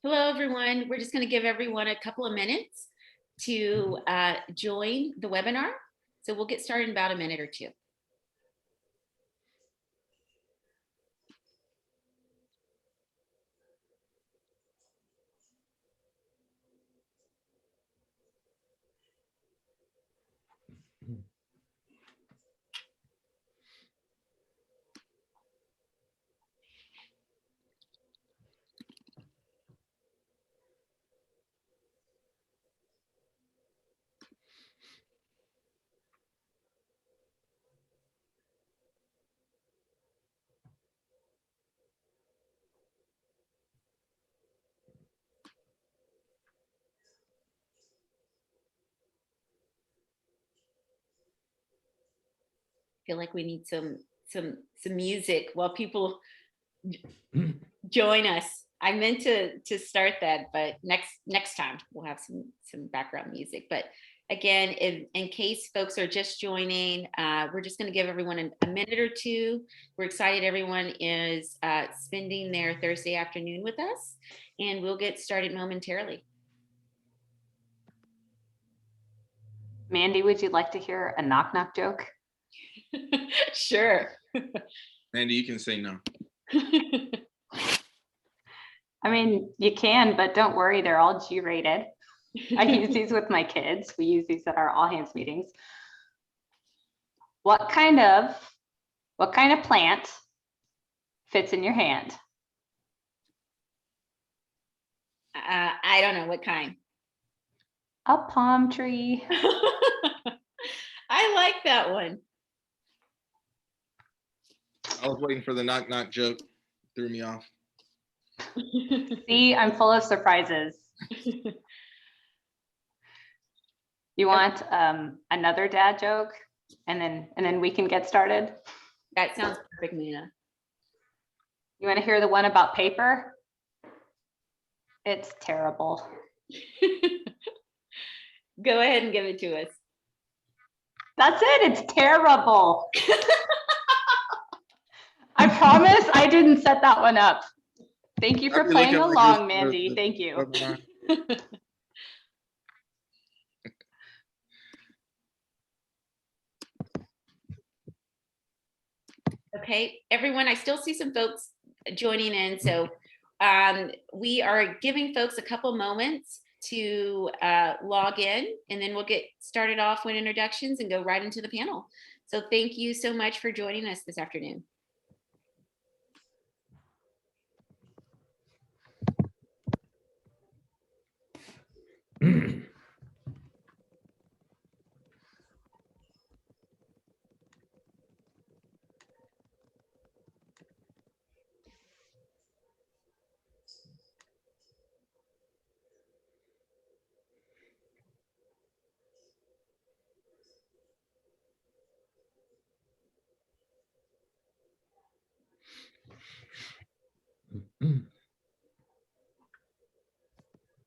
Hello, everyone. We're just going to give everyone a couple of minutes to join the webinar. So we'll get started in about a minute or two. Feel like we need some music while people join us. I meant to start that, but next time we'll have some background music. But again, in case folks are just joining, we're just going to give everyone a minute or two. We're excited everyone is spending their Thursday afternoon with us, and we'll get started momentarily. Mandy, would you like to hear a knock-knock joke? Sure. Mandy, you can say no. I mean, you can, but don't worry, they're all G-rated. I use these with my kids. We use these at our all-hands meetings. What kind of plant fits in your hand? I don't know what kind. A palm tree. I like that one. I was waiting for the knock knock joke. Threw me off. See, I'm full of surprises. You want another dad joke, and then we can get started? That sounds perfect, Nina. You want to hear the one about paper? It's terrible. Go ahead and give it to us. That's it. It's terrible. I promise I didn't set that one up. Thank you for playing along, Mandy. Thank you. Okay, everyone, I still see some folks joining in. So we are giving folks a couple moments to log in, and then we'll get started off with introductions and go right into the panel. So thank you so much for joining us this afternoon.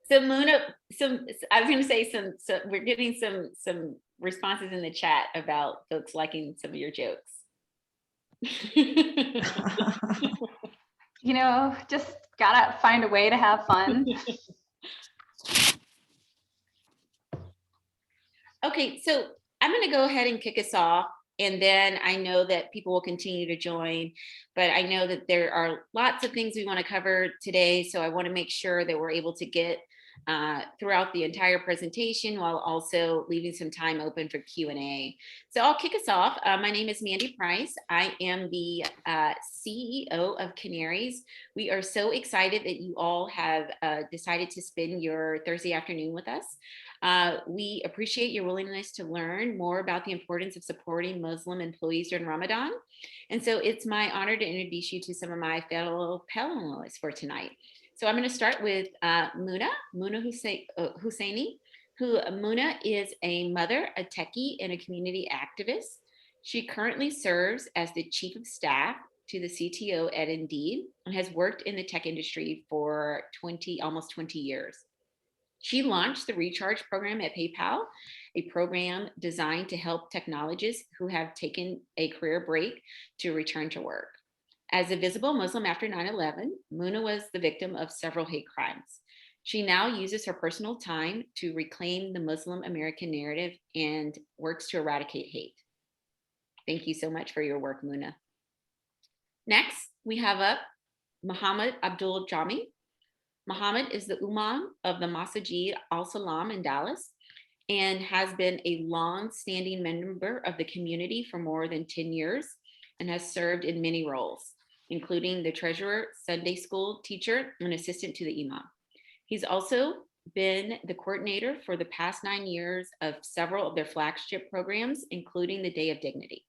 So Muna, I was going to say we're getting some responses in the chat about folks liking some of your jokes. You know, just gotta find a way to have fun. Okay, so I'm going to go ahead and kick us off. And then I know that people will continue to join, but I know that there are lots of things we want to cover today. So I want to make sure that we're able to get throughout the entire presentation while also leaving some time open for Q&A. So I'll kick us off. My name is Mandy Price. I am the CEO of Canaries. We are so excited that you all have decided to spend your Thursday afternoon with us. We appreciate your willingness to learn more about the importance of supporting Muslim employees during Ramadan. And so it's my honor to introduce you to some of my fellow panelists for tonight. So I'm going to start with Muna Husseini, who Muna is a mother, a techie, and a community activist. She currently serves as the chief of staff to the CTO at Indeed and has worked in the tech industry for almost 20 years. She launched the Recharge program at PayPal, a program designed to help technologists who have taken a career break to return to work. As a visible Muslim after 9/11, Muna was the victim of several hate crimes. She now uses her personal time to reclaim the Muslim American narrative and works to eradicate hate. Thank you so much for your work, Muna. Next, we have up Muhammad Abdul Jami. Muhammad is the Imam of the Masjid Al Salam in Dallas and has been a long-standing member of the community for more than 10 years and has served in many roles, including the treasurer, Sunday school teacher, and assistant to the imam. He's also been the coordinator for the past 9 years of several of their flagship programs, including the Day of Dignity.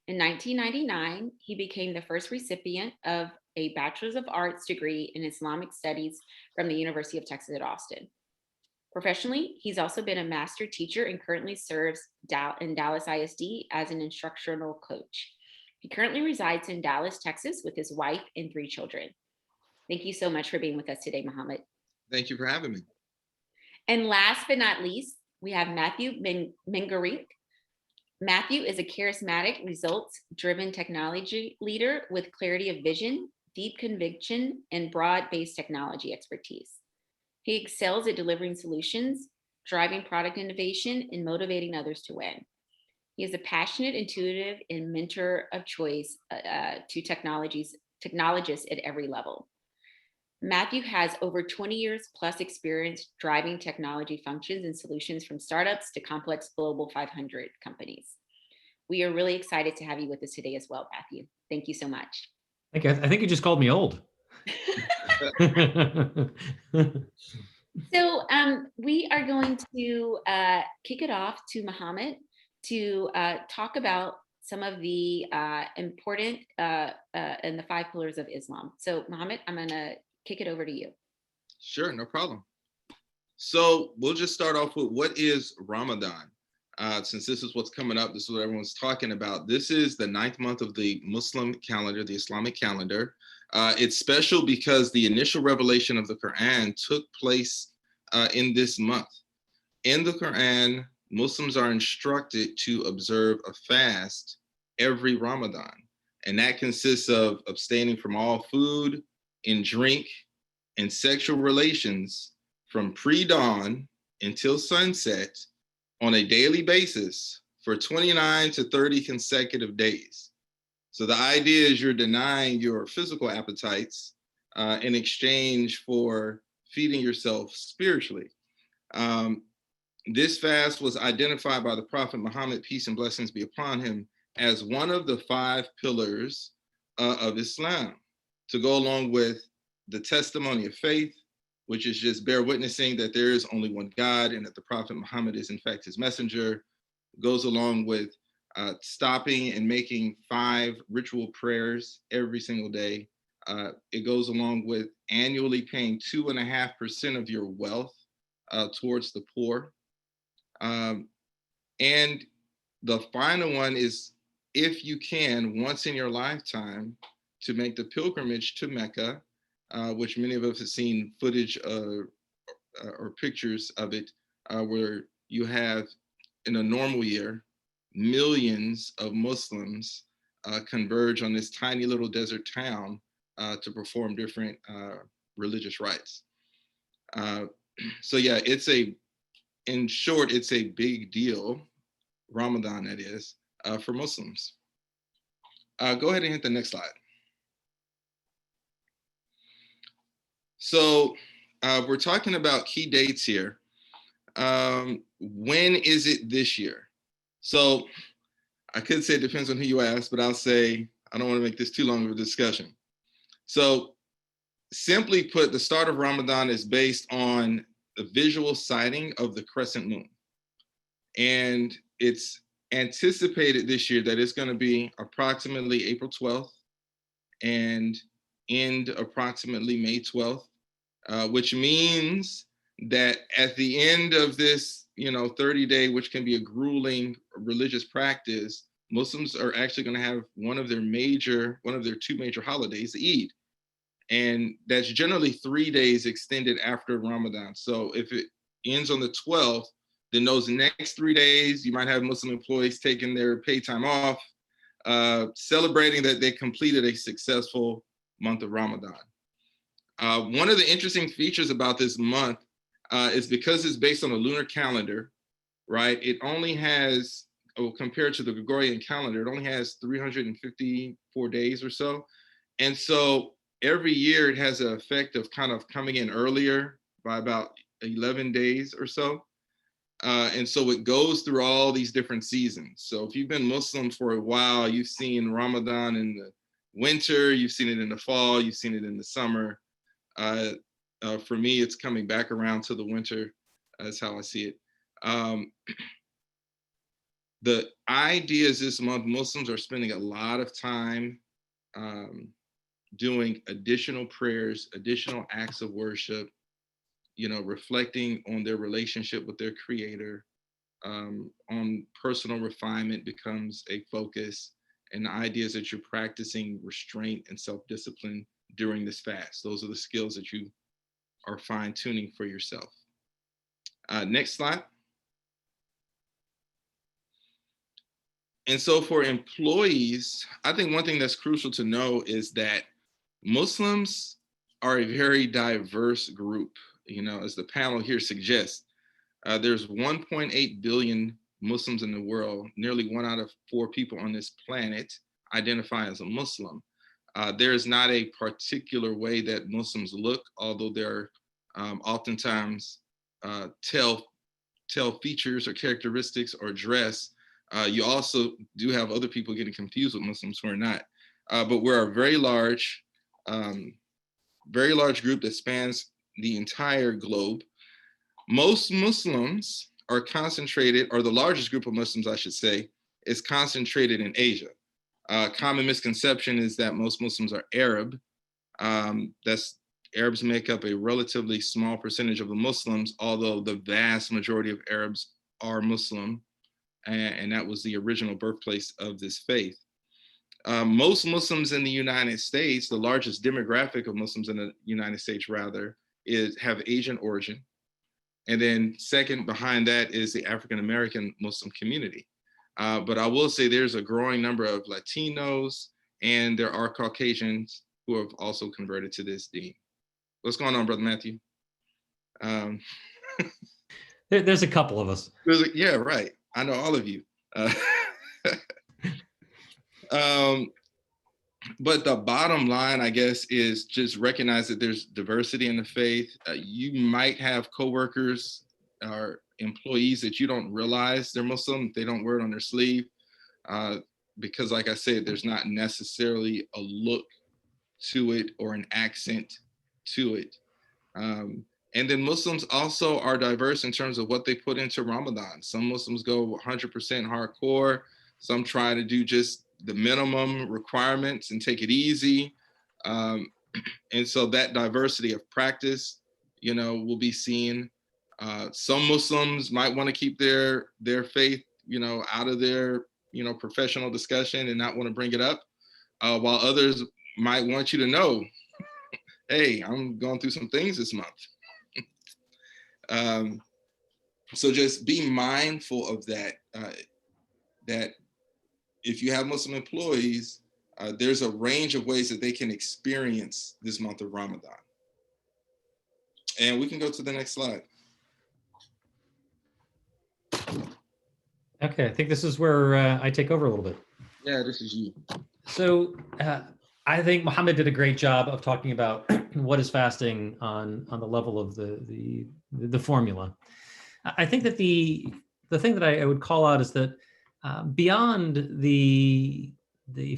In 1999, he became the first recipient of a Bachelor's of Arts degree in Islamic Studies from the University of Texas at Austin. Professionally, he's also been a master teacher and currently serves in Dallas ISD as an instructional coach. He currently resides in Dallas, Texas with his wife and 3 children. Thank you so much for being with us today, Muhammad. Thank you for having me. And last but not least, we have Matthew Mengerik. Matthew is a charismatic, results-driven technology leader with clarity of vision, deep conviction, and broad-based technology expertise. He excels at delivering solutions, driving product innovation, and motivating others to win. He is a passionate, intuitive, and mentor of choice to technologists at every level. Matthew has over 20 years plus experience driving technology functions and solutions from startups to complex global 500 companies. We are really excited to have you with us today as well, Matthew. Thank you so much. I think you just called me old. So we are going to kick it off to Muhammad to talk about some of the important and the 5 pillars of Islam. So Muhammad, I'm going to kick it over to you. Sure, no problem. So we'll just start off with what is Ramadan? Since this is what's coming up, this is what everyone's talking about. This is the 9th month of the Muslim calendar, the Islamic calendar. It's special because the initial revelation of the Quran took place in this month. In the Quran, Muslims are instructed to observe a fast every Ramadan, and that consists of abstaining from all food and drink and sexual relations from pre-dawn until sunset on a daily basis for 29 to 30 consecutive days. So the idea is you're denying your physical appetites in exchange for feeding yourself spiritually. This fast was identified by the Prophet Muhammad, peace and blessings be upon him, as one of the 5 pillars of Islam, to go along with the testimony of faith, which is just bear witnessing that there is only one God and that the Prophet Muhammad is in fact his messenger, goes along with stopping and making 5 ritual prayers every single day. It goes along with annually paying 2.5% of your wealth towards the poor. And the final one is, if you can, once in your lifetime, to make the pilgrimage to Mecca, which many of us have seen footage or pictures of it, where you have, in a normal year, millions of Muslims converge on this tiny little desert town to perform different religious rites. So yeah, in short, it's a big deal, Ramadan that is, for Muslims. Go ahead and hit the next slide. So we're talking about key dates here. When is it this year? So I could say it depends on who you ask, but I'll say I don't want to make this too long of a discussion. So simply put, the start of Ramadan is based on the visual sighting of the crescent moon. And it's anticipated this year that it's going to be approximately April 12th and end approximately May 12th, which means that at the end of this, 30-day, which can be a grueling religious practice, Muslims are actually going to have one of their 2 major holidays, Eid. And that's generally 3 days extended after Ramadan. So if it ends on the 12th, then those next 3 days, you might have Muslim employees taking their paid time off. celebrating that they completed a successful month of Ramadan. One of the interesting features about this month is because it's based on a lunar calendar, right? It only has, compared to the Gregorian calendar, it only has 354 days or so. And so every year it has an effect of kind of coming in earlier by about 11 days or so. And so it goes through all these different seasons. So if you've been Muslim for a while, you've seen Ramadan in the winter, you've seen it in the fall, you've seen it in the summer. For me, it's coming back around to the winter. That's how I see it. The idea is this month, Muslims are spending a lot of time doing additional prayers, additional acts of worship, reflecting on their relationship with their creator, on personal refinement becomes a focus. And the idea is that you're practicing restraint and self-discipline during this fast. Those are the skills that you are fine-tuning for yourself. Next slide. And so for employees, I think one thing that's crucial to know is that Muslims are a very diverse group. As the panel here suggests, there's 1.8 billion Muslims in the world. Nearly 1 out of 4 people on this planet identify as a Muslim. There is not a particular way that Muslims look, although there are oftentimes tell features or characteristics or dress. You also do have other people getting confused with Muslims who are not. But we're a very large group that spans the entire globe. Most Muslims are concentrated, or the largest group of Muslims, I should say, is concentrated in Asia. Common misconception is that most Muslims are Arab. Arabs make up a relatively small percentage of the Muslims, although the vast majority of Arabs are Muslim, and that was the original birthplace of this faith. Most Muslims in the United States, the largest demographic of Muslims in the United States, rather, have Asian origin. And then second behind that is the African American Muslim community. But I will say there's a growing number of Latinos, and there are Caucasians who have also converted to this deen. What's going on, Brother Matthew? There's a couple of us. Yeah, right. I know all of you. But the bottom line, I guess, is just recognize that there's diversity in the faith. You might have coworkers or employees that you don't realize they're Muslim. They don't wear it on their sleeve because, like I said, there's not necessarily a look to it or an accent to it. And then Muslims also are diverse in terms of what they put into Ramadan. Some Muslims go 100% hardcore. Some try to do just the minimum requirements and take it easy. And so that diversity of practice, will be seen. Some Muslims might want to keep their faith, out of their, professional discussion and not want to bring it up, while others might want you to know, hey, I'm going through some things this month. So just be mindful of that, that if you have Muslim employees, there's a range of ways that they can experience this month of Ramadan. And we can go to the next slide. Okay, I think this is where I take over a little bit. Yeah, this is you. So I think Muhammad did a great job of talking about what is fasting on the level of the formula. I think that the thing that I would call out is that beyond the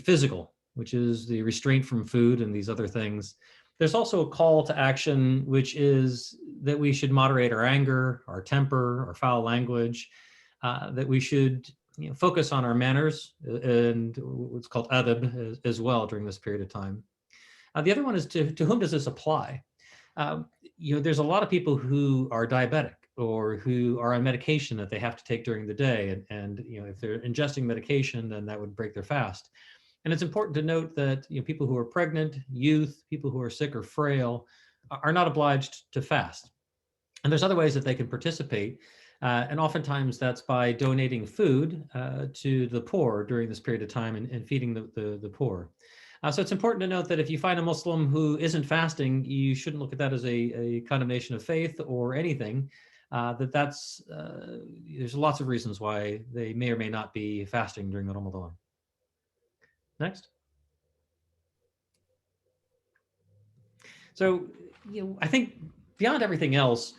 physical, which is the restraint from food and these other things, there's also a call to action, which is that we should moderate our anger, our temper, our foul language, that we should focus on our manners and what's called adab as well during this period of time. The other one is to whom does this apply? There's a lot of people who are diabetic or who are on medication that they have to take during the day. And if they're ingesting medication, then that would break their fast. And it's important to note that people who are pregnant, youth, people who are sick or frail are not obliged to fast. And there's other ways that they can participate. And oftentimes that's by donating food to the poor during this period of time and feeding the poor. So it's important to note that if you find a Muslim who isn't fasting, you shouldn't look at that as a condemnation of faith or anything. There's lots of reasons why they may or may not be fasting during the Ramadan. Next. So, I think beyond everything else,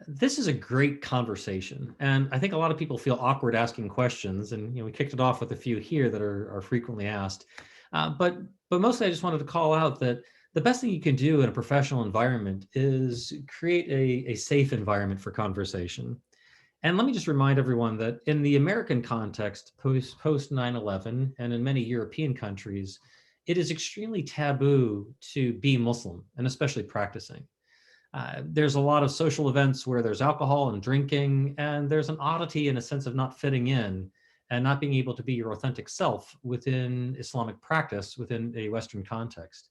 this is a great conversation. And I think a lot of people feel awkward asking questions. And, we kicked it off with a few here that are frequently asked. But mostly I just wanted to call out that the best thing you can do in a professional environment is create a safe environment for conversation. And let me just remind everyone that in the American context, post 9/11, and in many European countries, it is extremely taboo to be Muslim, and especially practicing. There's a lot of social events where there's alcohol and drinking, and there's an oddity and a sense of not fitting in and not being able to be your authentic self within Islamic practice within a Western context.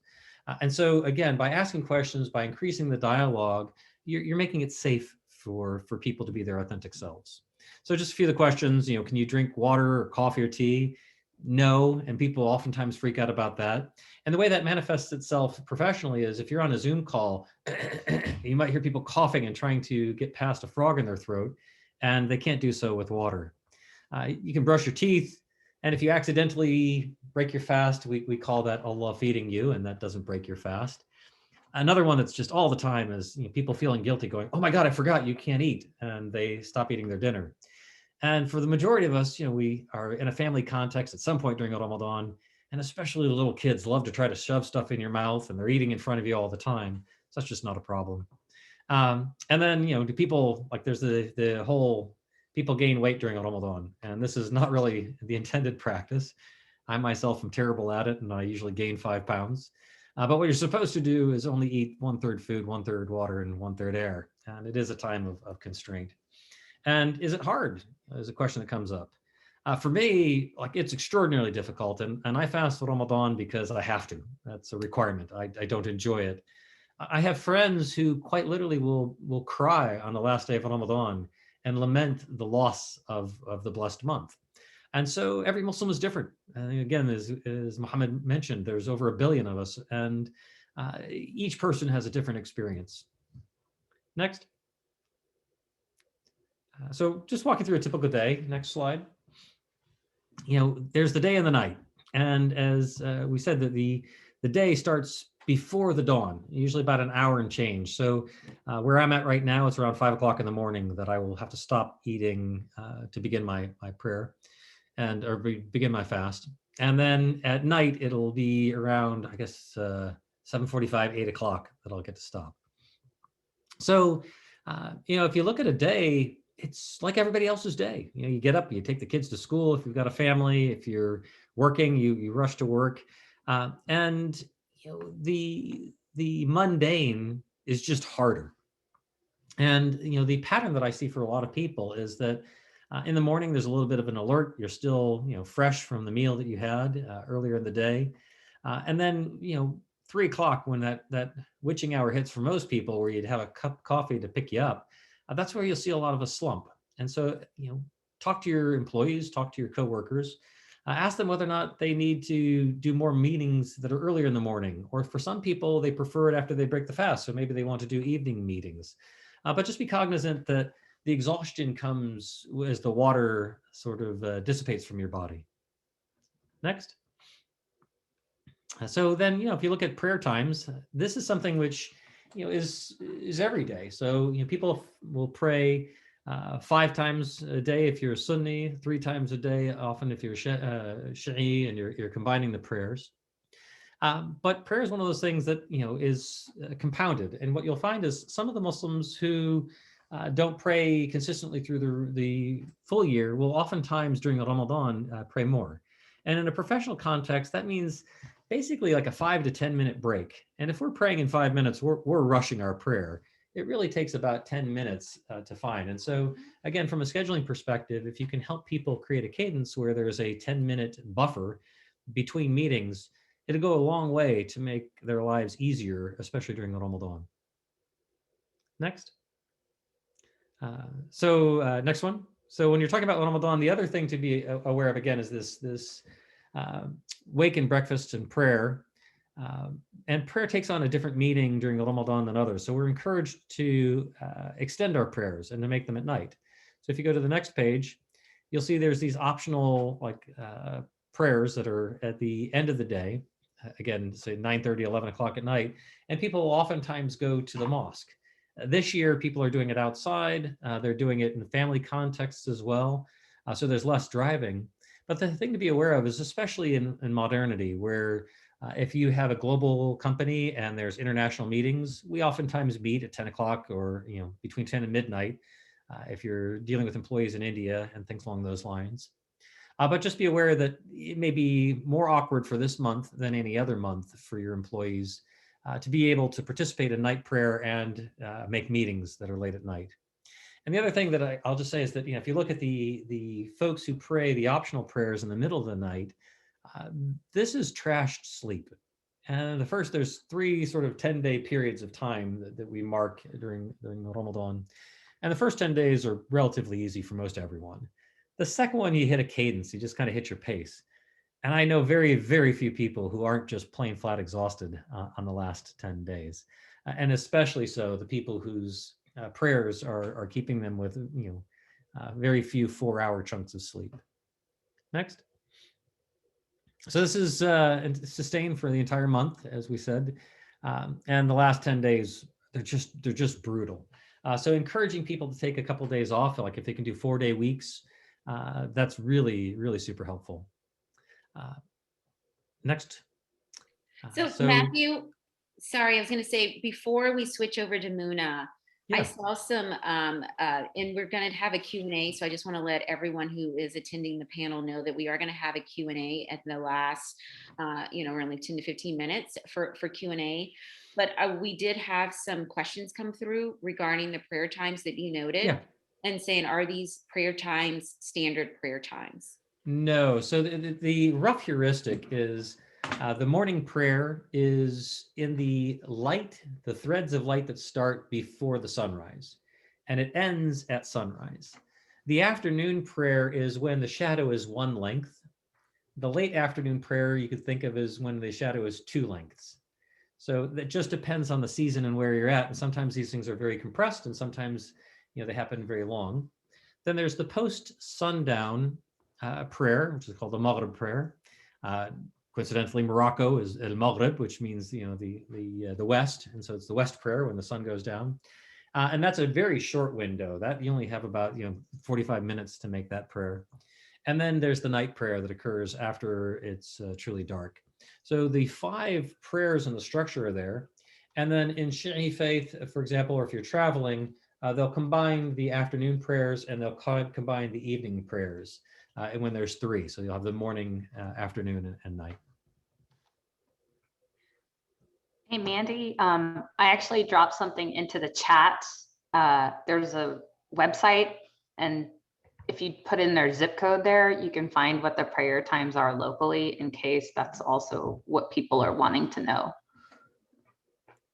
And so, again, by asking questions, by increasing the dialogue, you're making it safe for people to be their authentic selves. So just a few of the questions, can you drink water or coffee or tea? No, and people oftentimes freak out about that. And the way that manifests itself professionally is if you're on a Zoom call, you might hear people coughing and trying to get past a frog in their throat, and they can't do so with water. You can brush your teeth, and if you accidentally break your fast, we call that Allah feeding you, and that doesn't break your fast. Another one that's just all the time is people feeling guilty, going, "Oh my God, I forgot you can't eat," and they stop eating their dinner. And for the majority of us, we are in a family context at some point during Ramadan, and especially the little kids love to try to shove stuff in your mouth, and they're eating in front of you all the time. So that's just not a problem. And then, do people, like there's the whole people gain weight during Ramadan, and this is not really the intended practice. I myself am terrible at it, and I usually gain 5 pounds. But what you're supposed to do is only eat 1/3 food, 1/3 water, and 1/3 air. And it is a time of constraint. And is it hard? Is a question that comes up. For me, like it's extraordinarily difficult. And I fast Ramadan because I have to. That's a requirement. I don't enjoy it. I have friends who quite literally will cry on the last day of Ramadan and lament the loss of the blessed month. And so every Muslim is different. And again, as Muhammad mentioned, there's over 1 billion of us, and each person has a different experience. Next. So just walking through a typical day. Next slide. There's the day and the night. And as we said, that the day starts before the dawn, usually about an hour and change. So where I'm at right now, it's around 5 o'clock in the morning that I will have to stop eating to begin my prayer or begin my fast. And then at night, it'll be around, I guess, 7:45, 8 o'clock that I'll get to stop. So, if you look at a day, it's like everybody else's day. You get up, you take the kids to school. If you've got a family, if you're working, you rush to work. And the mundane is just harder. And the pattern that I see for a lot of people is that in the morning there's a little bit of an alert. You're still fresh from the meal that you had earlier in the day, and then 3 o'clock when that witching hour hits for most people, where you'd have a cup of coffee to pick you up. That's where you'll see a lot of a slump. And so talk to your employees, talk to your coworkers. Ask them whether or not they need to do more meetings that are earlier in the morning, or for some people, they prefer it after they break the fast. So maybe they want to do evening meetings. But just be cognizant that the exhaustion comes as the water sort of dissipates from your body. Next. So then, if you look at prayer times, this is something which, is every day. So, people will pray 5 times a day if you're a Sunni, 3 times a day, often if you're Shi'i, and you're combining the prayers. But prayer is one of those things that, is compounded. And what you'll find is some of the Muslims who don't pray consistently through the full year will oftentimes during the Ramadan pray more. And in a professional context, that means basically like a 5 to 10 minute break. And if we're praying in 5 minutes, we're rushing our prayer. It really takes about 10 minutes to find. And so again, from a scheduling perspective, if you can help people create a cadence where there's a 10-minute buffer between meetings, it'll go a long way to make their lives easier, especially during the Ramadan. Next. Next one. So when you're talking about Ramadan, the other thing to be aware of again is this wake and breakfast and prayer. And prayer takes on a different meaning during Ramadan than others. So we're encouraged to extend our prayers and to make them at night. So if you go to the next page, you'll see there's these optional prayers that are at the end of the day. Again, say 9:30, 11 o'clock at night. And people will oftentimes go to the mosque. This year, people are doing it outside. They're doing it in family contexts as well. So there's less driving. But the thing to be aware of is, especially in modernity, where if you have a global company and there's international meetings, we oftentimes meet at 10 o'clock or between 10 and midnight if you're dealing with employees in India and things along those lines. But just be aware that it may be more awkward for this month than any other month for your employees to be able to participate in night prayer and make meetings that are late at night. And the other thing that I'll just say is that if you look at the folks who pray the optional prayers in the middle of the night, this is trashed sleep. And there's 3 sort of 10-day periods of time that we mark during Ramadan. And the first 10 days are relatively easy for most everyone. The second one, you hit a cadence, you just kind of hit your pace. And I know very, very few people who aren't just plain flat exhausted on the last 10 days. And especially so the people whose prayers are keeping them with, very few 4-hour chunks of sleep. Next. So this is sustained for the entire month, as we said. And the last 10 days, they're just brutal. So encouraging people to take a couple of days off, like if they can do 4-day weeks, that's really, really super helpful. Next. So Matthew, sorry, I was going to say, before we switch over to Muna, I saw some, and we're going to have a Q&A. So I just want to let everyone who is attending the panel know that we are going to have a Q&A at the last, we're only 10 to 15 minutes for Q&A. But we did have some questions come through regarding the prayer times that you noted and saying, are these prayer times standard prayer times? No. So the rough heuristic is the morning prayer is in the threads of light that start before the sunrise, and it ends at sunrise. The afternoon prayer is when the shadow is 1 length. The late afternoon prayer you could think of as when the shadow is 2 lengths. So that just depends on the season and where you're at. And sometimes these things are very compressed, and sometimes they happen very long. Then there's the post-sundown prayer, which is called the Maghrib prayer. Coincidentally, Morocco is El Maghrib, which means the west, and so it's the west prayer when the sun goes down, and that's a very short window. That you only have about 45 minutes to make that prayer, and then there's the night prayer that occurs after it's truly dark. So the 5 prayers in the structure are there, and then in Shi'i faith, for example, or if you're traveling, they'll combine the afternoon prayers and they'll combine the evening prayers. And when there's 3, so you'll have the morning, afternoon, and night. Hey, Mandy, I actually dropped something into the chat. There's a website, and if you put in their zip code there, you can find what the prayer times are locally, in case that's also what people are wanting to know.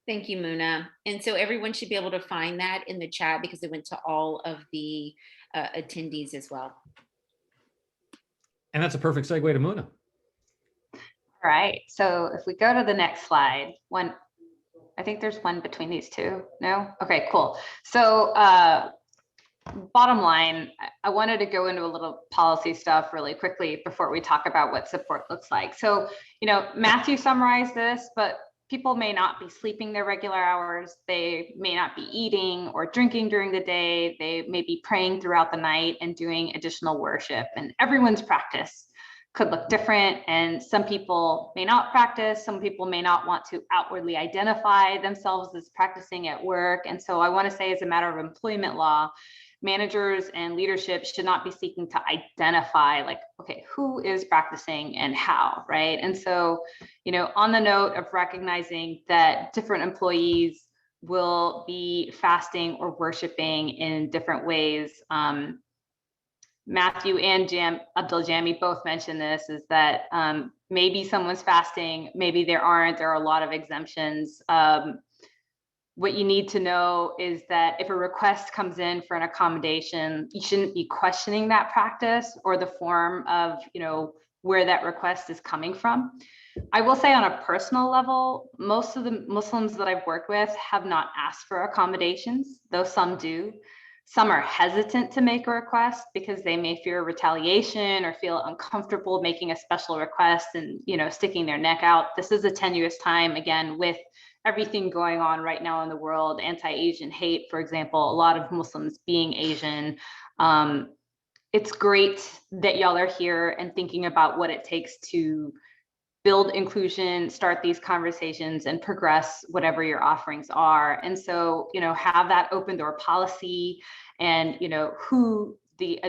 Thank you, Muna. And so everyone should be able to find that in the chat because it went to all of the attendees as well. And that's a perfect segue to Muna. All right, so if we go to the next slide, I think there's one between these 2. No? Okay, cool. So bottom line, I wanted to go into a little policy stuff really quickly before we talk about what support looks like. So, Matthew summarized this, but people may not be sleeping their regular hours. They may not be eating or drinking during the day. They may be praying throughout the night and doing additional worship, and everyone's practice could look different. And some people may not practice. Some people may not want to outwardly identify themselves as practicing at work. And so I want to say, as a matter of employment law, managers and leadership should not be seeking to identify, like, okay, who is practicing and how, right? And so, on the note of recognizing that different employees will be fasting or worshiping in different ways, Matthew and Abdul Jami both mentioned this, is that maybe someone's fasting, maybe there aren't. There are a lot of exemptions. what you need to know is that if a request comes in for an accommodation, you shouldn't be questioning that practice or the form of, where that request is coming from. I will say on a personal level, most of the Muslims that I've worked with have not asked for accommodations, though some do. Some are hesitant to make a request because they may fear retaliation or feel uncomfortable making a special request and, sticking their neck out. This is a tenuous time, again, with everything going on right now in the world, anti-Asian hate, for example, a lot of Muslims being Asian. It's great that y'all are here and thinking about what it takes to build inclusion, start these conversations, and progress whatever your offerings are. And so, have that open door policy, and who the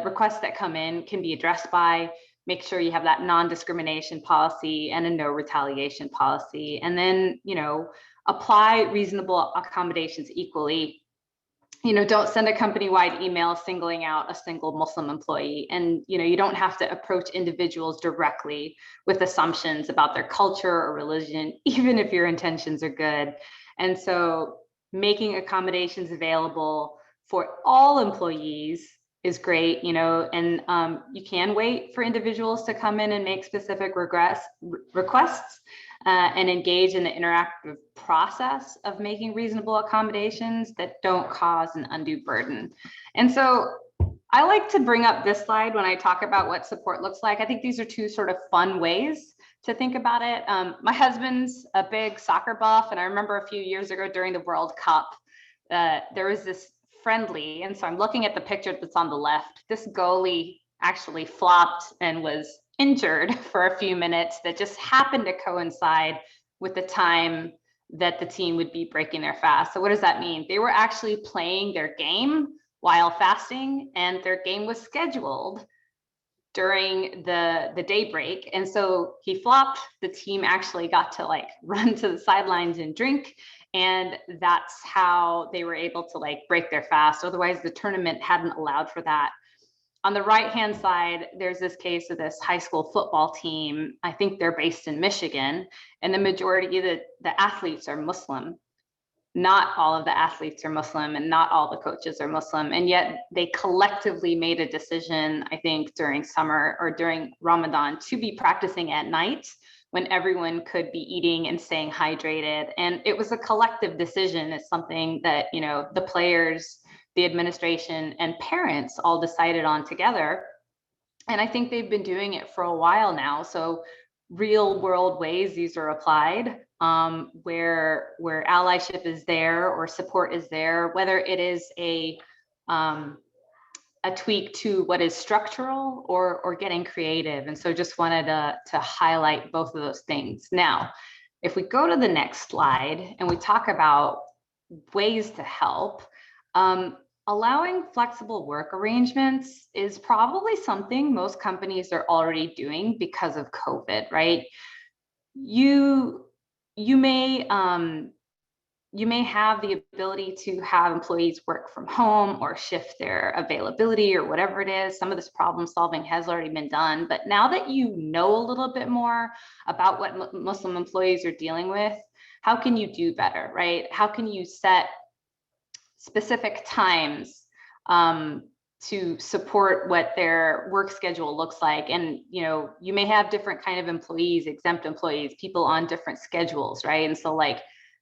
requests that come in can be addressed by. Make sure you have that non-discrimination policy and a no retaliation policy, and then apply reasonable accommodations equally. Don't send a company-wide email singling out a single Muslim employee. And, you don't have to approach individuals directly with assumptions about their culture or religion, even if your intentions are good. And so making accommodations available for all employees is great, and you can wait for individuals to come in and make specific requests and engage in the interactive process of making reasonable accommodations that don't cause an undue burden. And so I like to bring up this slide when I talk about what support looks like. I think these are two sort of fun ways to think about it. My husband's a big soccer buff, and I remember a few years ago during the World Cup, there was this friendly, and so I'm looking at the picture that's on the left. This goalie actually flopped and was injured for a few minutes that just happened to coincide with the time that the team would be breaking their fast. So what does that mean? They were actually playing their game while fasting, and their game was scheduled during the day break. And so he flopped. The team actually got to run to the sidelines and drink. And that's how they were able to break their fast. Otherwise, the tournament hadn't allowed for that. On the right-hand side, there's this case of this high school football team. I think they're based in Michigan, and the majority of the athletes are Muslim. Not all of the athletes are Muslim, and not all the coaches are Muslim. And yet they collectively made a decision, I think, during summer or during Ramadan to be practicing at night when everyone could be eating and staying hydrated. And it was a collective decision. It's something that, the players, the administration, and parents all decided on together. And I think they've been doing it for a while now. So real world ways these are applied, where allyship is there or support is there, whether it is a tweak to what is structural or getting creative. And so just wanted to highlight both of those things. Now, if we go to the next slide and we talk about ways to help, allowing flexible work arrangements is probably something most companies are already doing because of COVID, right? You may have the ability to have employees work from home or shift their availability or whatever it is. Some of this problem solving has already been done, but now that you know a little bit more about what Muslim employees are dealing with, how can you do better, right? How can you set specific times to support what their work schedule looks like? And you may have different kind of employees, exempt employees, people on different schedules, right? And so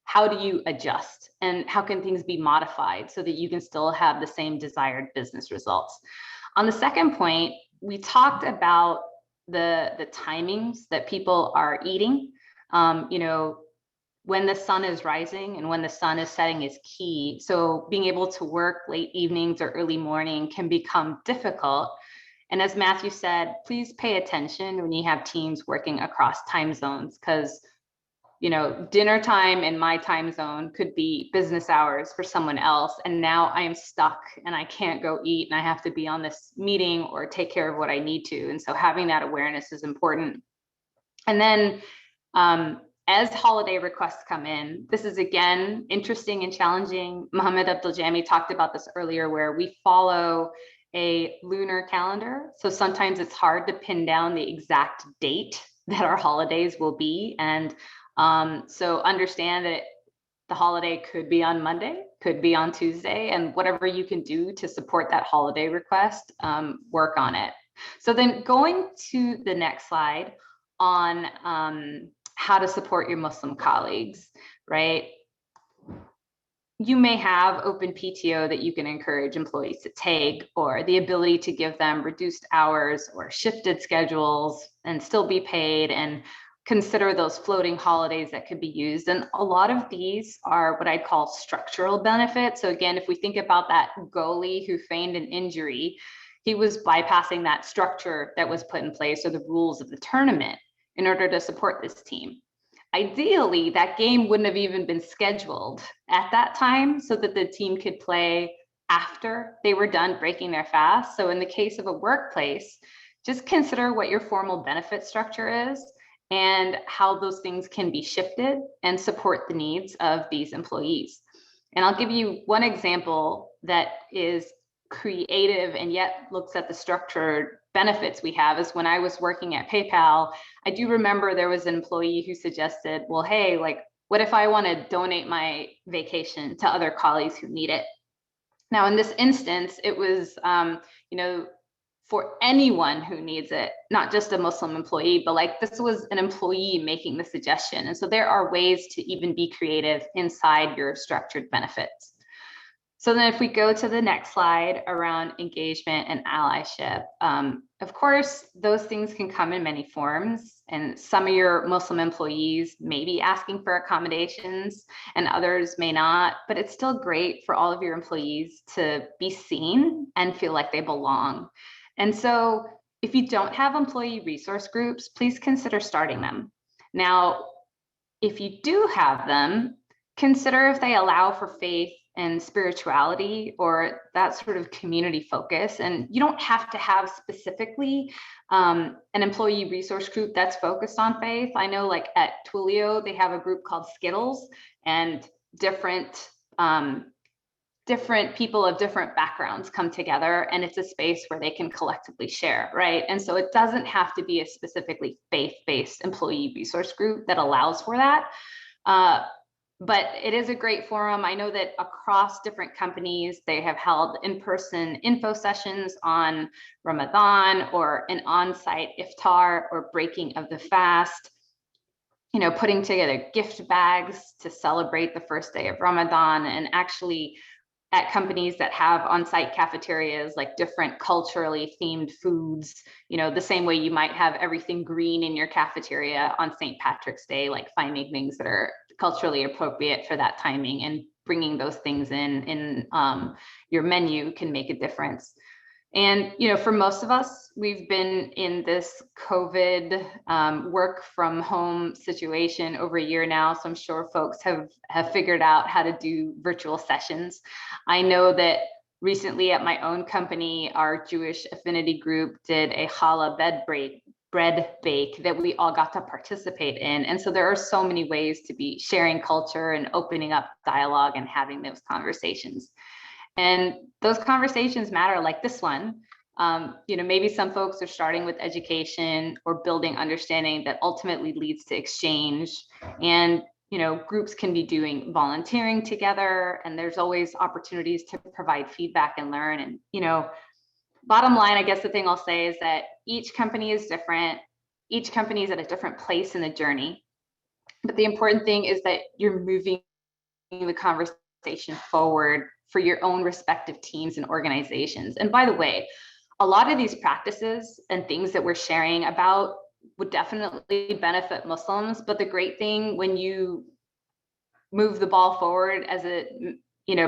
how do you adjust, and how can things be modified so that you can still have the same desired business results? On the second point, we talked about the timings that people are eating. When the sun is rising and when the sun is setting is key. So being able to work late evenings or early morning can become difficult. And as Matthew said, please pay attention when you have teams working across time zones, because dinner time in my time zone could be business hours for someone else. And now I am stuck and I can't go eat and I have to be on this meeting or take care of what I need to. And so having that awareness is important. And then as holiday requests come in, this is again interesting and challenging. Mohammed Abdul Jami talked about this earlier, where we follow a lunar calendar. So sometimes it's hard to pin down the exact date that our holidays will be. And so understand that the holiday could be on Monday, could be on Tuesday, and whatever you can do to support that holiday request, work on it. So then going to the next slide on how to support your Muslim colleagues, right? You may have open PTO that you can encourage employees to take, or the ability to give them reduced hours or shifted schedules and still be paid, and consider those floating holidays that could be used. And a lot of these are what I'd call structural benefits. So again, if we think about that goalie who feigned an injury, he was bypassing that structure that was put in place, or the rules of the tournament, in order to support this team. Ideally, that game wouldn't have even been scheduled at that time so that the team could play after they were done breaking their fast. So in the case of a workplace, just consider what your formal benefit structure is and how those things can be shifted and support the needs of these employees. And I'll give you one example that is creative and yet looks at the structured benefits we have. Is when I was working at PayPal, I do remember there was an employee who suggested, well, hey, like, what if I want to donate my vacation to other colleagues who need it? Now, in this instance, it was, for anyone who needs it, not just a Muslim employee, but like this was an employee making the suggestion. And so there are ways to even be creative inside your structured benefits. So then if we go to the next slide around engagement and allyship, of course, those things can come in many forms, and some of your Muslim employees may be asking for accommodations and others may not, but it's still great for all of your employees to be seen and feel like they belong. And so if you don't have employee resource groups, please consider starting them. Now, if you do have them, consider if they allow for faith and spirituality or that sort of community focus. And you don't have to have specifically an employee resource group that's focused on faith. I know like at Twilio, they have a group called Skittles, and different people of different backgrounds come together, and it's a space where they can collectively share, right? And so it doesn't have to be a specifically faith-based employee resource group that allows for that. But it is a great forum. I know that across different companies, they have held in-person info sessions on Ramadan, or an on-site iftar or breaking of the fast, putting together gift bags to celebrate the first day of Ramadan. And actually at companies that have on-site cafeterias, like different culturally themed foods, the same way you might have everything green in your cafeteria on St. Patrick's Day, like finding things that are culturally appropriate for that timing and bringing those things in your menu can make a difference. And, for most of us, we've been in this COVID work from home situation over a year now. So I'm sure folks have figured out how to do virtual sessions. I know that recently at my own company, our Jewish affinity group did a challah bread bake that we all got to participate in. And so there are so many ways to be sharing culture and opening up dialogue and having those conversations. And those conversations matter, like this one. Maybe some folks are starting with education or building understanding that ultimately leads to exchange. And, groups can be doing volunteering together, and there's always opportunities to provide feedback and learn. And, bottom line, I guess the thing I'll say is that each company is different. Each company is at a different place in the journey. But the important thing is that you're moving the conversation forward for your own respective teams and organizations. And by the way, a lot of these practices and things that we're sharing about would definitely benefit Muslims. But the great thing when you move the ball forward as it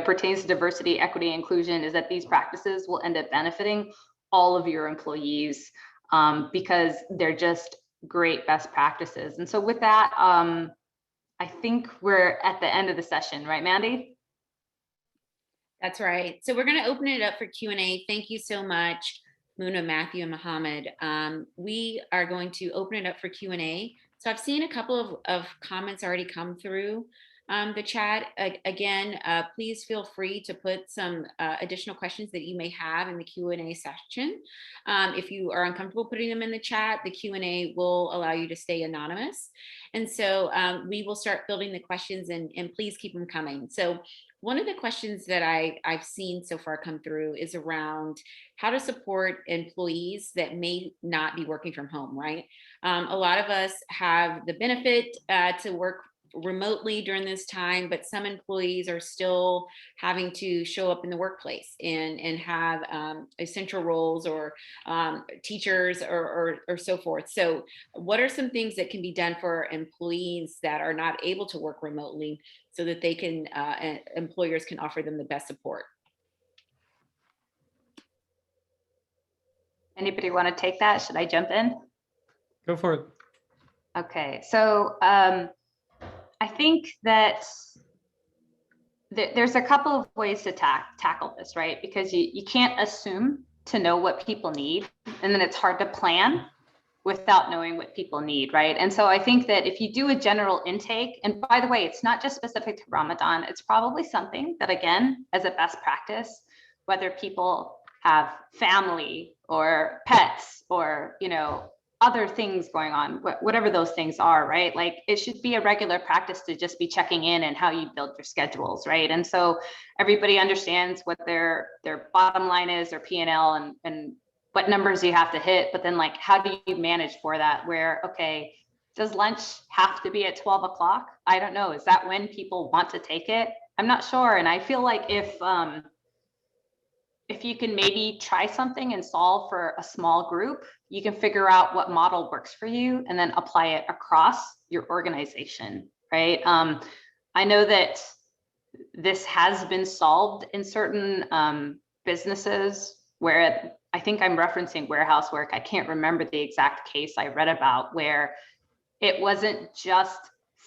pertains to diversity, equity, inclusion, is that these practices will end up benefiting all of your employees because they're just great best practices. And so with that, I think we're at the end of the session, right, Mandy? That's right. So we're going to open it up for Q&A. Thank you so much, Muna, Matthew, and Mohammed. We are going to open it up for Q&A. So I've seen a couple of comments already come through. the chat. Again, please feel free to put some additional questions that you may have in the Q&A section. If you are uncomfortable putting them in the chat, the Q&A will allow you to stay anonymous. And so we will start building the questions, and please keep them coming. So one of the questions that I've seen so far come through is around how to support employees that may not be working from home, right? A lot of us have the benefit to work remotely during this time, but some employees are still having to show up in the workplace and have essential roles, or teachers, or so forth. So what are some things that can be done for employees that are not able to work remotely, so that they can employers can offer them the best support? Anybody want to take that? Should I jump in? Go for it. Okay, so I think that there's a couple of ways to tackle this, right? Because you can't assume to know what people need, and then it's hard to plan without knowing what people need, right? And so I think that if you do a general intake, and by the way, it's not just specific to Ramadan, it's probably something that, again, as a best practice, whether people have family or pets or, you know, other things going on, whatever those things are, right? Like, it should be a regular practice to just be checking in and how you build your schedules, right? And so everybody understands what their bottom line is, their P&L, and what numbers you have to hit, but then, like, how do you manage for that? Where, okay, does lunch have to be at 12 o'clock? I don't know. Is that when people want to take it? I'm not sure. And I feel like if you can maybe try something and solve for a small group, you can figure out what model works for you and then apply it across your organization, right? I know that this has been solved in certain businesses where I think I'm referencing warehouse work. I can't remember the exact case I read about, where it wasn't just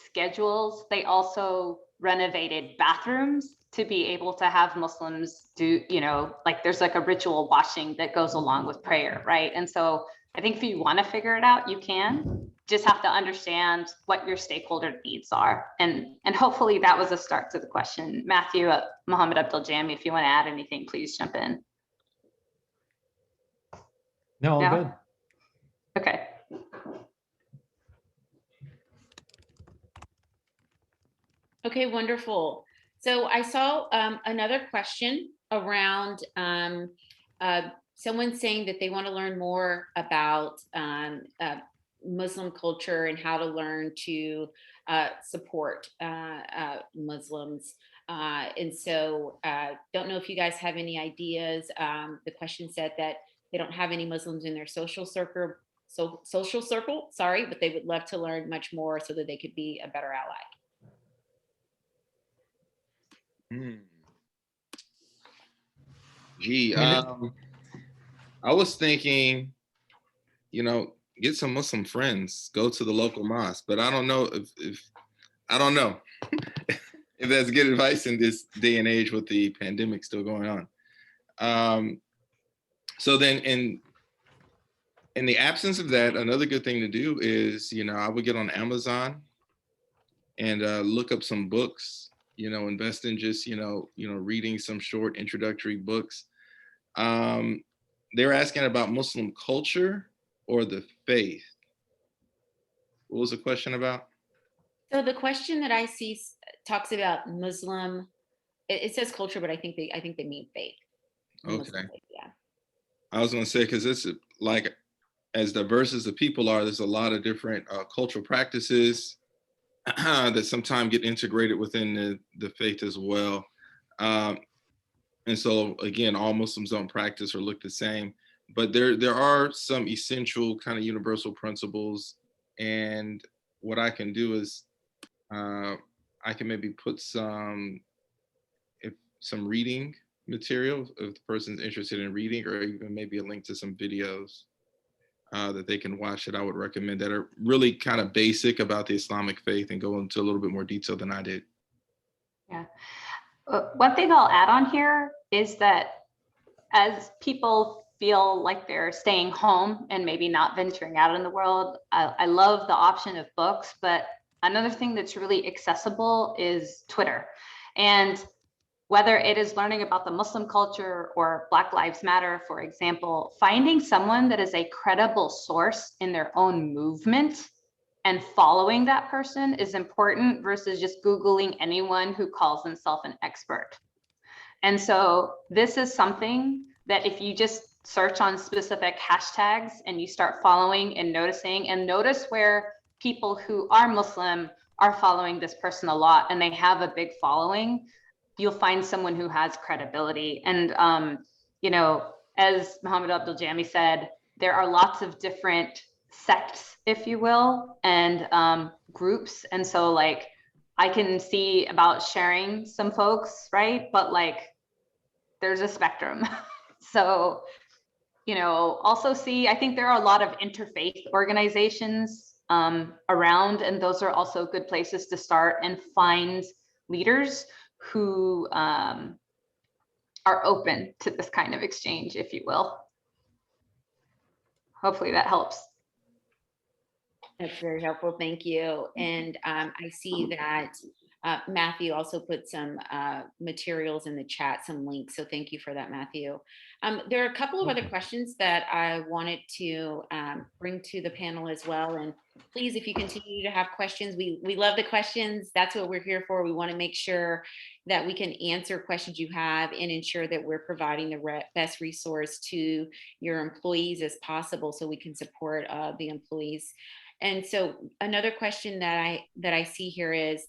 schedules. They also renovated bathrooms to be able to have Muslims do, you know, like, there's like a ritual washing that goes along with prayer, right? And so I think if you want to figure it out, you can. Just have to understand what your stakeholder needs are. And hopefully that was a start to the question. Matthew, Muhammad, Abdul, Jami, if you want to add anything, please jump in. No, all No? good. Okay. Okay, wonderful. So I saw another question around someone saying that they want to learn more about Muslim culture and how to learn to support Muslims. And so don't know if you guys have any ideas. The question said that they don't have any Muslims in their social circle, sorry, but they would love to learn much more so that they could be a better ally. Gee, I was thinking, you know, get some Muslim friends, go to the local mosque, but I don't know if I don't know if that's good advice in this day and age with the pandemic still going on. So then in the absence of that, another good thing to do is, you know, I would get on Amazon and look up some books, you know, invest in just, you know, reading some short introductory books. They're asking about Muslim culture or the faith. What was the question about? So the question that I see talks about Muslim. It says culture, but I think they mean faith. Okay. Muslim faith, yeah. I was going to say, because it's like, as diverse as the people are, there's a lot of different cultural practices that sometimes get integrated within the faith as well. And so again, all Muslims don't practice or look the same, but there are some essential kind of universal principles. And what I can do is I can maybe put some reading material if the person's interested in reading, or even maybe a link to some videos that they can watch that I would recommend that are really kind of basic about the Islamic faith and go into a little bit more detail than I did. Yeah. One thing I'll add on here is that as people feel like they're staying home and maybe not venturing out in the world, I love the option of books, but Another thing that's really accessible is Twitter. And whether it is learning about the Muslim culture or Black Lives Matter, for example, finding someone that is a credible source in their own movement and following that person is important versus just Googling anyone who calls themselves an expert. And so this is something that if you just search on specific hashtags and you start following and noticing, and notice where people who are Muslim are following this person a lot and they have a big following, you'll find someone who has credibility. And, you know, as Muhammad Abdul Jami said, there are lots of different sects, if you will, and groups. And so like, I can see about sharing some folks, right? But like, there's a spectrum. So, you know, also see, I think there are a lot of interfaith organizations around, and those are also good places to start and find leaders who are open to this kind of exchange, if you will. Hopefully that helps. That's very helpful. Thank you. And I see that Matthew also put some materials in the chat, some links. So thank you for that, Matthew. There are a couple of other questions that I wanted to bring to the panel as well. And please, if you continue to have questions, we love the questions. That's what we're here for. We want to make sure that we can answer questions you have and ensure that we're providing the best resource to your employees as possible so we can support the employees. And so another question that I see here is,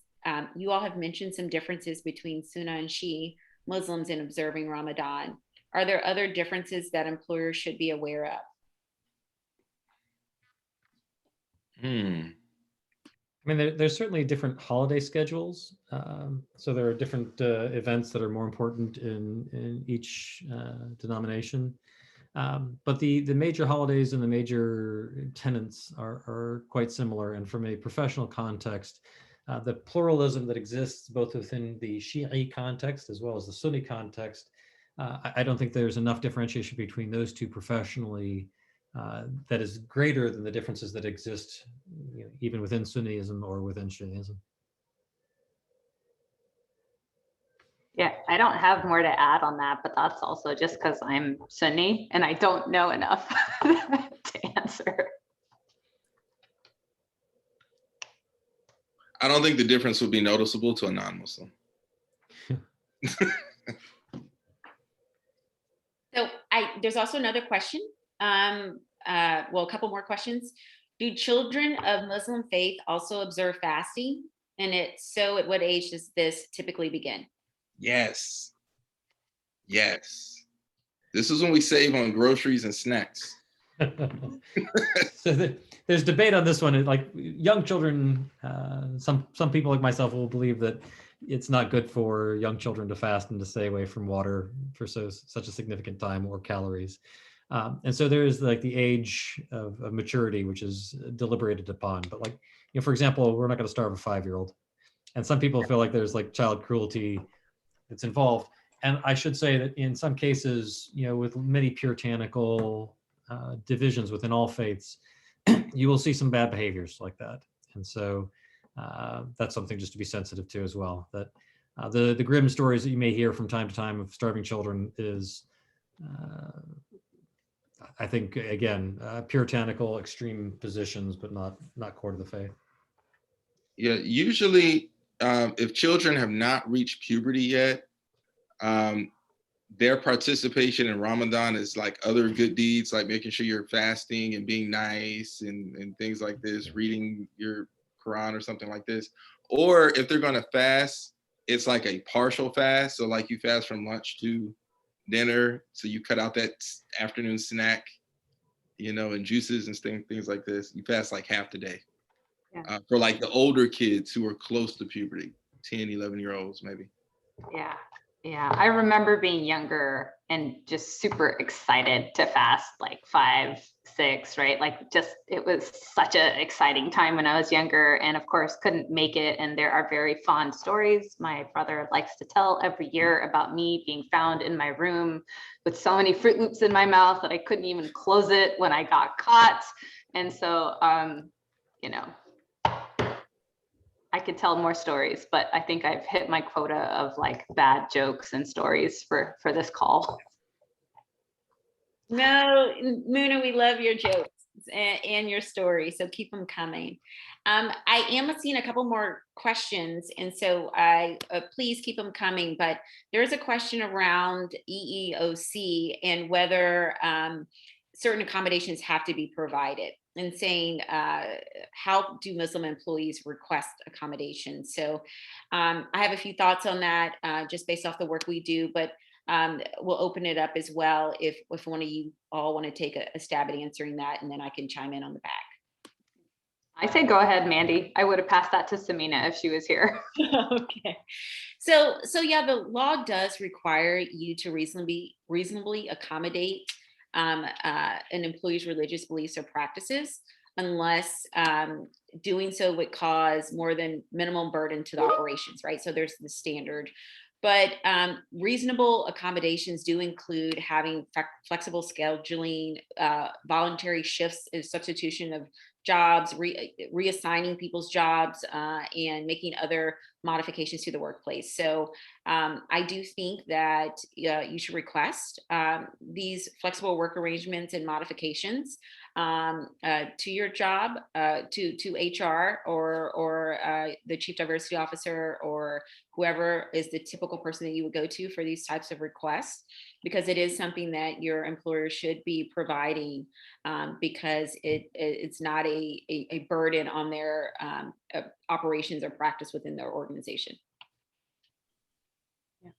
you all have mentioned some differences between Sunni and Shia Muslims in observing Ramadan. Are there other differences that employers should be aware of? I mean, there's certainly different holiday schedules. So there are different events that are more important in each denomination. But the major holidays and the major tenets are quite similar. And from a professional context, the pluralism that exists both within the Shi'i context as well as the Sunni context, I don't think there's enough differentiation between those two professionally that is greater than the differences that exist, you know, even within Sunniism or within Shi'ism. Yeah, I don't have more to add on that, but that's also just because I'm Sunni and I don't know enough to answer. I don't think the difference would be noticeable to a non-Muslim. So there's also another question. Well, a couple more questions. Do children of Muslim faith also observe fasting? And so at what age does this typically begin? Yes. Yes. This is when we save on groceries and snacks. So there's debate on this one. Like young children, some people like myself will believe that it's not good for young children to fast and to stay away from water for such a significant time or calories. And so there is like the age of maturity, which is deliberated upon. But like, you know, for example, we're not going to starve a 5-year-old. And some people feel like there's like child cruelty that's involved. And I should say that in some cases, you know, with many puritanical divisions within all faiths, you will see some bad behaviors like that. And so that's something just to be sensitive to as well. That the grim stories that you may hear from time to time of starving children is, I think, again, puritanical extreme positions, but not core to the faith. Yeah, usually if children have not reached puberty yet, their participation in Ramadan is like other good deeds, like making sure you're fasting and being nice and things like this, reading your Quran or something like this. Or if they're going to fast, it's like a partial fast. So like you fast from lunch to dinner. So you cut out that afternoon snack, you know, and juices and things like this. You fast like half the day. Yeah. For like the older kids who are close to puberty, 10, 11-year-olds maybe. Yeah. Yeah, I remember being younger and just super excited to fast, like 5, 6, right? Like just, it was such an exciting time when I was younger, and of course couldn't make it. And there are very fond stories my brother likes to tell every year about me being found in my room with so many Fruit Loops in my mouth that I couldn't even close it when I got caught. And so, you know, I could tell more stories, but I think I've hit my quota of like bad jokes and stories for this call. No, Muna, we love your jokes and your stories, so keep them coming. I am seeing a couple more questions, and so I please keep them coming. But there is a question around EEOC and whether certain accommodations have to be provided, and saying how do Muslim employees request accommodations? So I have a few thoughts on that just based off the work we do, but we'll open it up as well if one of you all want to take a stab at answering that, and then I can chime in on the back. I say go ahead, Mandy. I would have passed that to Samina if she was here. Okay. So yeah, the law does require you to reasonably accommodate an employee's religious beliefs or practices, unless doing so would cause more than minimum burden to the operations, right? So there's the standard. But reasonable accommodations do include having flexible scheduling, voluntary shifts and substitution of jobs, reassigning people's jobs, and making other modifications to the workplace. So I do think that you should request these flexible work arrangements and modifications to your job, to HR or the chief diversity officer or whoever is the typical person that you would go to for these types of requests, because it is something that your employer should be providing, because it's not a burden on their operations or practice within their organization. Yeah.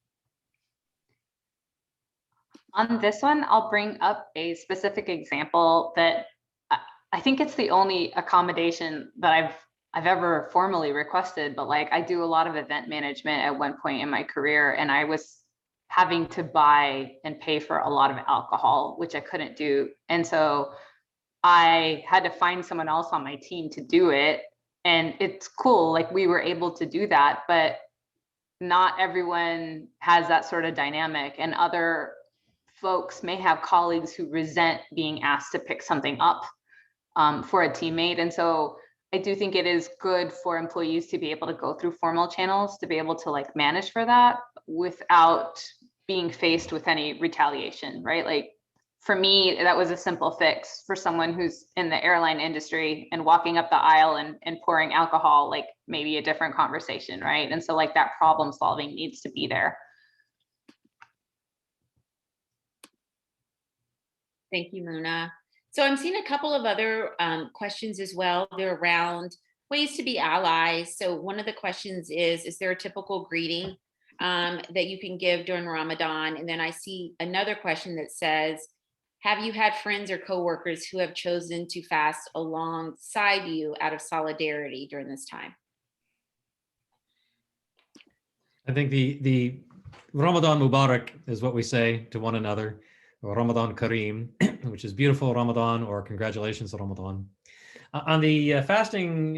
On this one, I'll bring up a specific example that I think it's the only accommodation that I've ever formally requested, but like I do a lot of event management at one point in my career, and I was having to buy and pay for a lot of alcohol, which I couldn't do. And so I had to find someone else on my team to do it. And it's cool, like we were able to do that, but not everyone has that sort of dynamic. And other folks may have colleagues who resent being asked to pick something up for a teammate. And so I do think it is good for employees to be able to go through formal channels to be able to like manage for that without being faced with any retaliation, right? Like for me, that was a simple fix. For someone who's in the airline industry and walking up the aisle and pouring alcohol, like maybe a different conversation, right? And so like that problem solving needs to be there. Thank you, Muna. So I'm seeing a couple of other questions as well. They're around ways to be allies. So one of the questions is there a typical greeting that you can give during Ramadan? And then I see another question that says, have you had friends or coworkers who have chosen to fast alongside you out of solidarity during this time? I think the Ramadan Mubarak is what we say to one another, or Ramadan Kareem, which is beautiful Ramadan, or congratulations Ramadan. On the fasting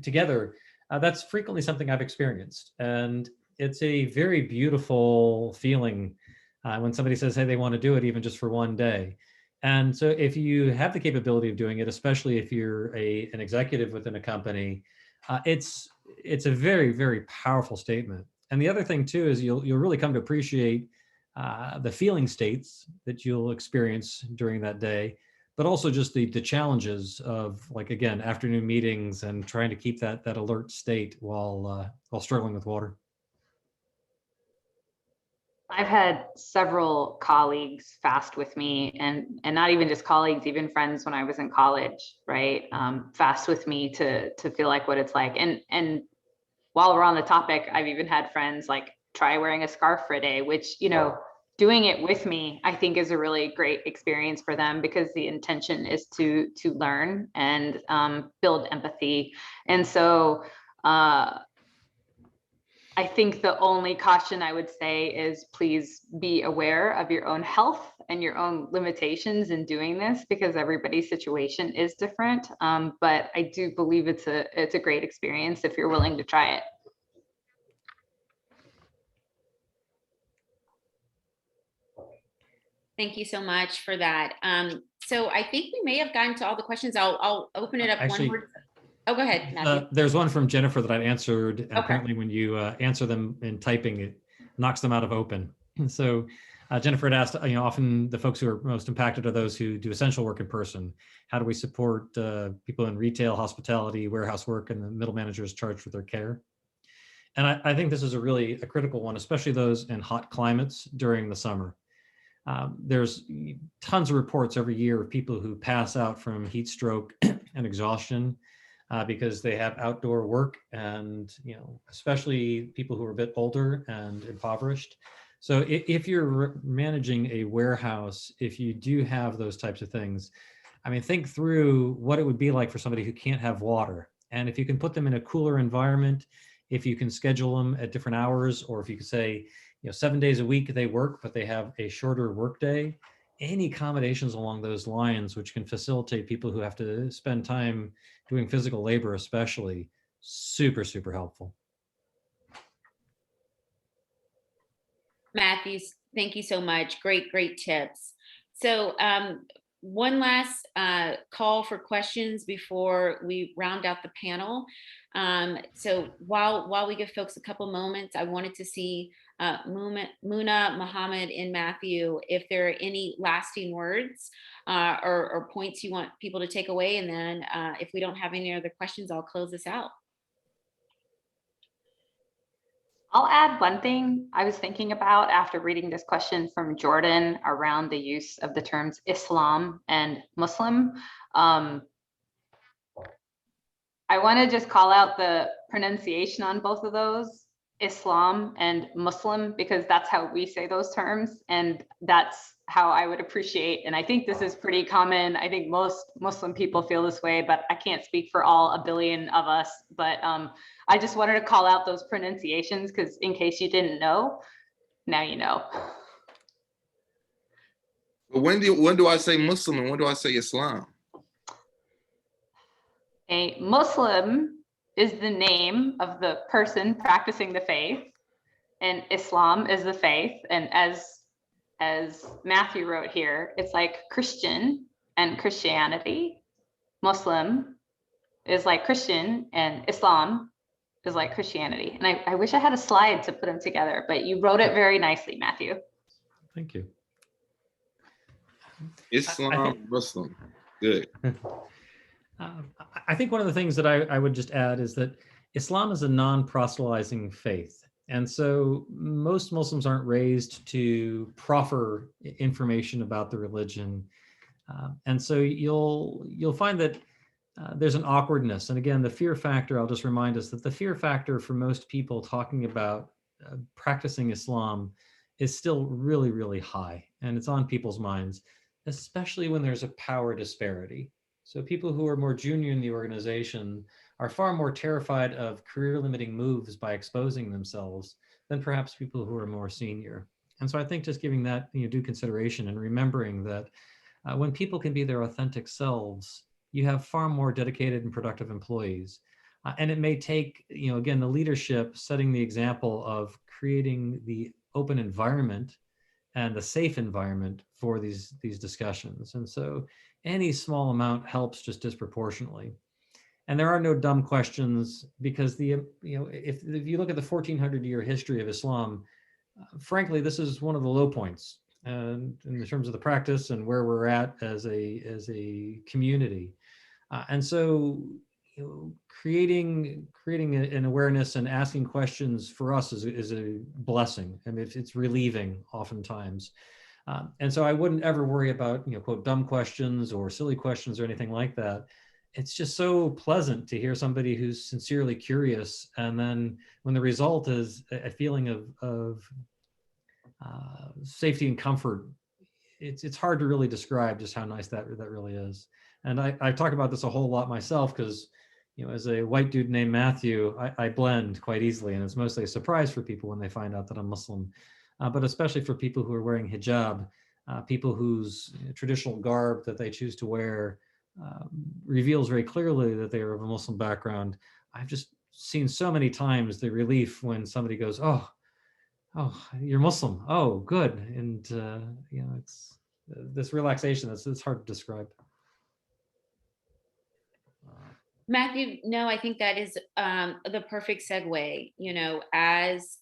together, that's frequently something I've experienced. And it's a very beautiful feeling when somebody says, hey, they want to do it even just for one day. And so if you have the capability of doing it, especially if you're an executive within a company, it's a very, very powerful statement. And the other thing too, is you'll really come to appreciate the feeling states that you'll experience during that day, but also just the challenges of, like, again, afternoon meetings and trying to keep that alert state while struggling with water. I've had several colleagues fast with me, and not even just colleagues, even friends when I was in college, right? Fast with me to feel like what it's like. And while we're on the topic, I've even had friends like try wearing a scarf for a day, which, you know, doing it with me, I think is a really great experience for them, because the intention is to learn and build empathy. And so I think the only caution I would say is please be aware of your own health and your own limitations in doing this, because everybody's situation is different. But I do believe it's a great experience if you're willing to try it. Thank you so much for that. So I think we may have gotten to all the questions. I'll open it up Actually, one more. Oh, go ahead, Matthew. There's one from Jennifer that I answered. And Okay. apparently, when you answer them in typing, it knocks them out of open. And so Jennifer had asked, often the folks who are most impacted are those who do essential work in person. How do we support people in retail, hospitality, warehouse work, and the middle managers charged with their care? And I think this is a critical one, especially those in hot climates during the summer. There's tons of reports every year of people who pass out from heat stroke and exhaustion because they have outdoor work, and especially people who are a bit older and impoverished. So if you're managing a warehouse, if you do have those types of things, I mean, think through what it would be like for somebody who can't have water. And if you can put them in a cooler environment, if you can schedule them at different hours, or if you could say, 7 days a week they work, but they have a shorter workday, any accommodations along those lines, which can facilitate people who have to spend time doing physical labor, especially, super, super helpful. Matthew, thank you so much. Great, great tips. So one last call for questions before we round out the panel. So while we give folks a couple moments, I wanted to see Muna, Muhammad, and Matthew, if there are any lasting words or points you want people to take away. And then if we don't have any other questions, I'll close this out. I'll add one thing I was thinking about after reading this question from Jordan around the use of the terms Islam and Muslim. I want to just call out the pronunciation on both of those, Islam and Muslim, because that's how we say those terms, and that's how I would appreciate. And I think this is pretty common. I think most Muslim people feel this way, but I can't speak for all 1 billion of us. But I just wanted to call out those pronunciations, because in case you didn't know, now you know. But when do I say Muslim and when do I say Islam? A Muslim is the name of the person practicing the faith, and Islam is the faith. And as Matthew wrote here, it's like Christian and Christianity. Muslim is like Christian, and Islam is like Christianity. And I wish I had a slide to put them together, but you wrote it very nicely, Matthew. Thank you. Islam, Muslim. Good. I think one of the things that I would just add is that Islam is a non-proselytizing faith. And so most Muslims aren't raised to proffer information about the religion. And so you'll find that there's an awkwardness. And again, the fear factor, I'll just remind us that the fear factor for most people talking about practicing Islam is still really, really high. And it's on people's minds, especially when there's a power disparity. So people who are more junior in the organization are far more terrified of career-limiting moves by exposing themselves than perhaps people who are more senior. And so I think just giving that due consideration and remembering that when people can be their authentic selves, you have far more dedicated and productive employees. And it may take, again, the leadership setting the example of creating the open environment and the safe environment for these discussions. And so any small amount helps just disproportionately. And there are no dumb questions, because if you look at the 1400-year history of Islam, frankly, this is one of the low points in terms of the practice and where we're at as a community. And so creating an awareness and asking questions for us is a blessing. I mean, it's relieving oftentimes. And so I wouldn't ever worry about, quote, dumb questions or silly questions or anything like that. It's just so pleasant to hear somebody who's sincerely curious. And then when the result is a feeling of safety and comfort, it's hard to really describe just how nice that really is. And I talk about this a whole lot myself, because as a white dude named Matthew, I blend quite easily, and it's mostly a surprise for people when they find out that I'm Muslim. But especially for people who are wearing hijab, people whose traditional garb that they choose to wear reveals very clearly that they are of a Muslim background. I've just seen so many times the relief when somebody goes, oh, you're Muslim. Oh, good. And it's this relaxation. It's hard to describe. Matthew, no, I think that is the perfect segue. As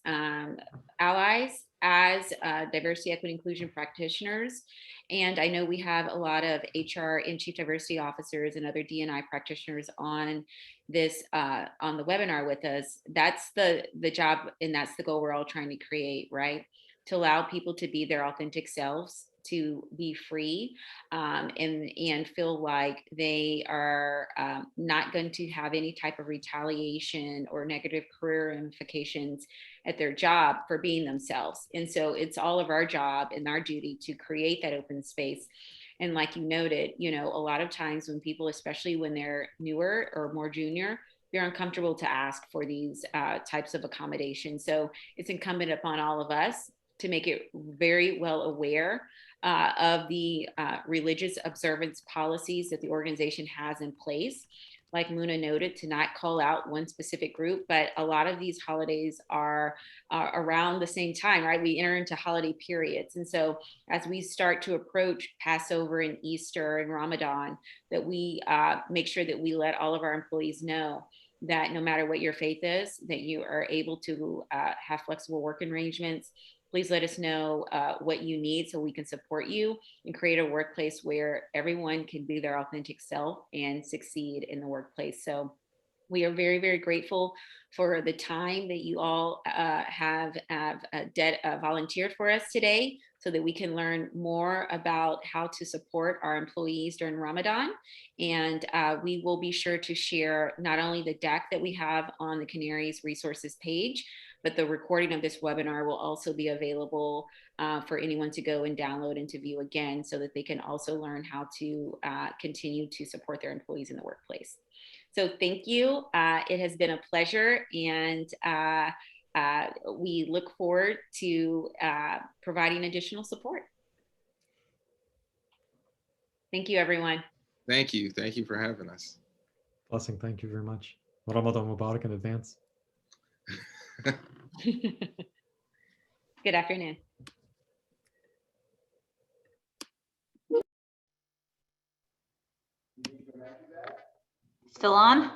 allies, as diversity, equity, inclusion practitioners, and I know we have a lot of HR and chief diversity officers and other D&I practitioners on this on the webinar with us. That's the job, and that's the goal we're all trying to create, right? To allow people to be their authentic selves, to be free, and feel like they are not going to have any type of retaliation or negative career ramifications at their job for being themselves. And so it's all of our job and our duty to create that open space. And like you noted, a lot of times when people, especially when they're newer or more junior, they're uncomfortable to ask for these types of accommodations. So it's incumbent upon all of us to make it very well aware of the religious observance policies that the organization has in place. Like Muna noted, to not call out one specific group, but a lot of these holidays are around the same time, right? We enter into holiday periods. And so as we start to approach Passover and Easter and Ramadan, that we make sure that we let all of our employees know that no matter what your faith is, that you are able to have flexible work arrangements. Please let us know what you need so we can support you and create a workplace where everyone can be their authentic self and succeed in the workplace. So we are very, very grateful for the time that you all have volunteered for us today so that we can learn more about how to support our employees during Ramadan. And we will be sure to share not only the deck that we have on the Canaries resources page, but the recording of this webinar will also be available for anyone to go and download and to view again so that they can also learn how to continue to support their employees in the workplace. So thank you. It has been a pleasure, and we look forward to providing additional support. Thank you, everyone. Thank you. Thank you for having us. Blessing. Thank you very much. Ramadan Mubarak in advance. Good afternoon. Still on?